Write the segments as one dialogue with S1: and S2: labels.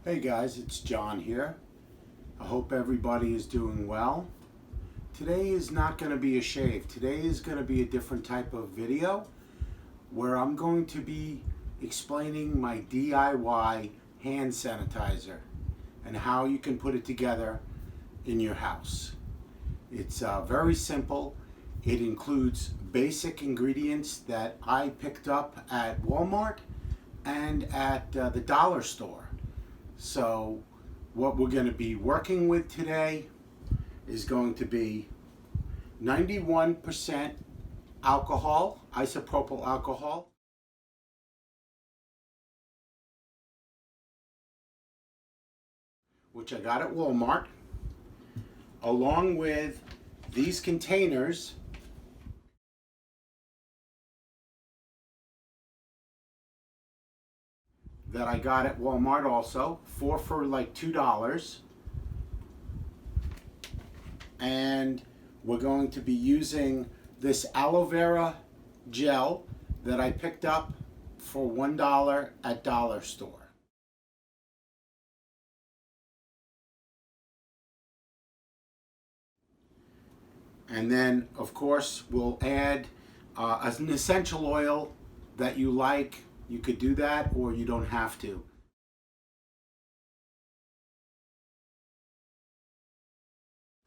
S1: Hey guys, it's John here. I hope everybody is doing well. Today is not going to be a shave. Today is going to be a different type of video where I'm going to be explaining my DIY hand sanitizer and how you can put it together in your house. It's very simple. It includes basic ingredients that I picked up at Walmart and at the dollar store. So what we're going to be working with today is going to be 91% alcohol, isopropyl alcohol, which I got at Walmart, along with these containers that I got at Walmart also, four for like $2. And we're going to be using this aloe vera gel that I picked up for $1 at dollar store. And then, of course, we'll add an essential oil that you like. You could do that, or you don't have to.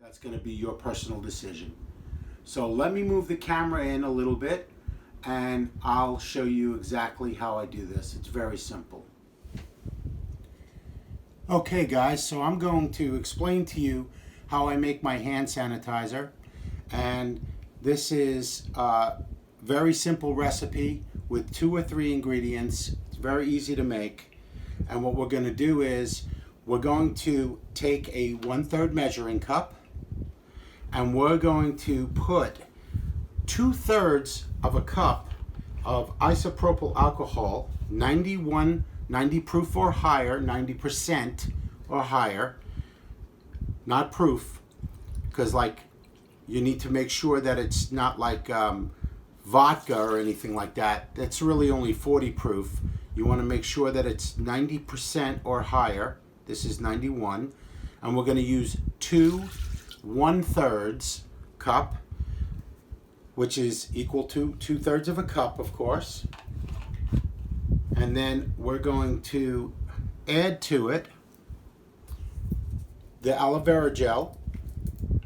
S1: That's going to be your personal decision. So let me move the camera in a little bit, and I'll show you exactly how I do this. It's very simple. Okay guys, so I'm going to explain to you how I make my hand sanitizer. And this is a very simple recipe with 2 or 3 ingredients. It's very easy to make. And what we're going to do is we're going to take a 1/3 measuring cup and we're going to put 2/3 of a cup of isopropyl alcohol, 90 proof or higher, 90% or higher, not proof, because like you need to make sure that it's not like vodka or anything like that. That's really only 40 proof. You want to make sure that it's 90% or higher. This is 91. And we're going to use 2 1/3 cup, which is equal to 2/3 of a cup, of course. And then we're going to add to it the aloe vera gel.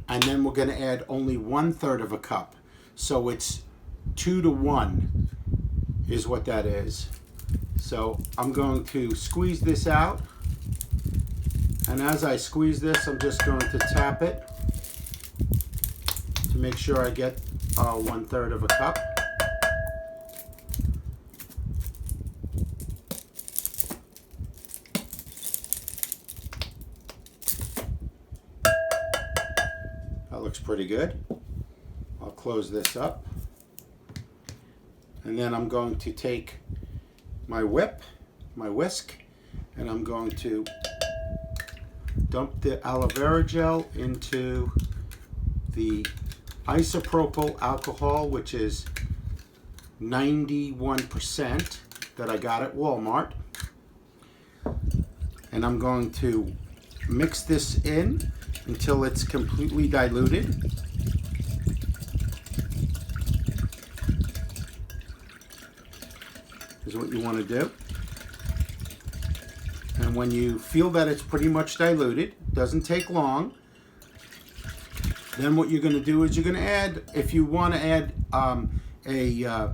S1: And then we're going to add only 1/3 of a cup. So it's 2 to 1 is what that is. So I'm going to squeeze this out, and as I squeeze this, I'm just going to tap it to make sure I get 1/3 of a cup. That looks pretty good. I'll close this up. And then I'm going to take my whisk, and I'm going to dump the aloe vera gel into the isopropyl alcohol, which is 91% that I got at Walmart. And I'm going to mix this in until it's completely diluted. Is what you want to do. And when you feel that it's pretty much diluted, doesn't take long, then what you're going to do is you're going to add, if you want to add a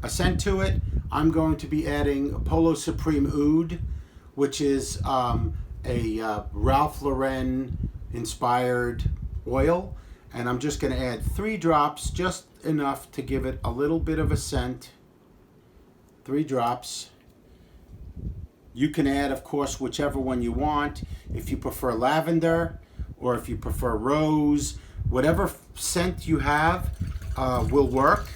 S1: scent to it, I'm going to be adding Polo Supreme Oud, which is a Ralph Lauren inspired oil, and I'm just going to add 3 drops, just enough to give it a little bit of a scent. 3 drops. You can add, of course, whichever one you want. If you prefer lavender, or if you prefer rose, whatever scent you have will work.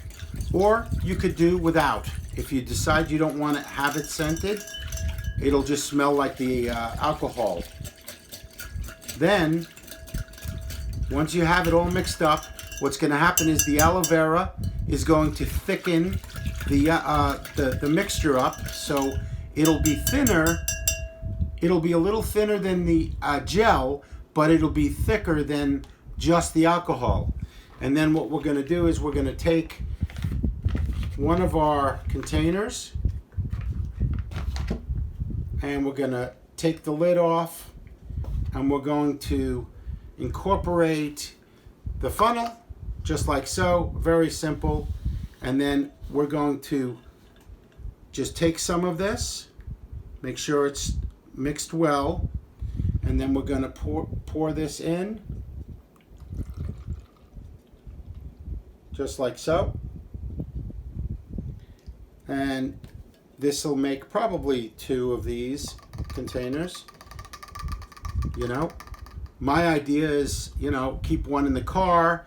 S1: Or you could do without. If you decide you don't want to have it scented, it'll just smell like the alcohol. Then, once you have it all mixed up, what's going to happen is the aloe vera is going to thicken the mixture up, so it'll be thinner It'll be a little thinner than the gel, but it'll be thicker than just the alcohol. And then what we're going to do is we're going to take one of our containers and we're going to take the lid off, and we're going to incorporate the funnel just like so. Very simple. And then we're going to just take some of this, make sure it's mixed well, and then we're going to pour this in just like so. And this will make probably 2 of these containers. You know, my idea is, you know, keep one in the car,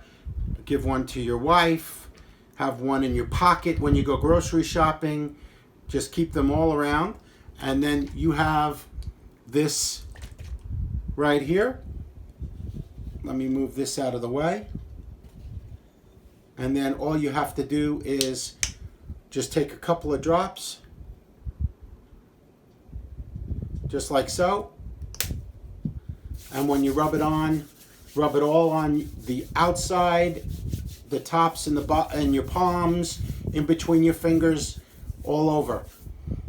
S1: give one to your wife, have one in your pocket when you go grocery shopping. Just keep them all around. And then you have this right here. Let me move this out of the way. And then all you have to do is just take a couple of drops, just like so. And when you rub it all on the outside, the tops and your palms, in between your fingers, all over.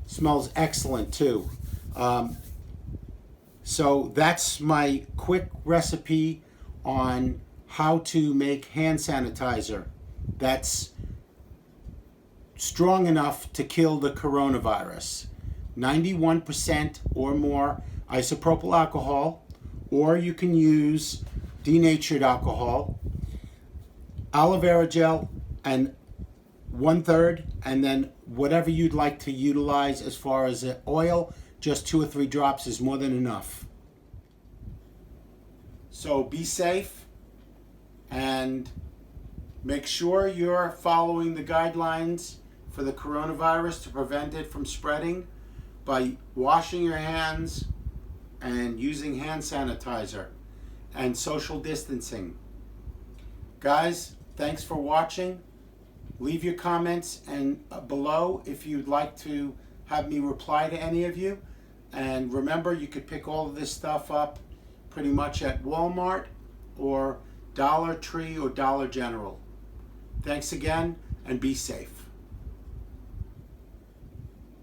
S1: Smells excellent too. So that's my quick recipe on how to make hand sanitizer that's strong enough to kill the coronavirus. 91% or more isopropyl alcohol, or you can use denatured alcohol, aloe vera gel, and 1/3, and then whatever you'd like to utilize as far as the oil, just 2 or 3 drops is more than enough. So be safe and make sure you're following the guidelines for the coronavirus to prevent it from spreading by washing your hands and using hand sanitizer and social distancing. Guys, thanks for watching. Leave your comments and below if you'd like to have me reply to any of you. And remember, you could pick all of this stuff up pretty much at Walmart or Dollar Tree or Dollar General. Thanks again, and be safe.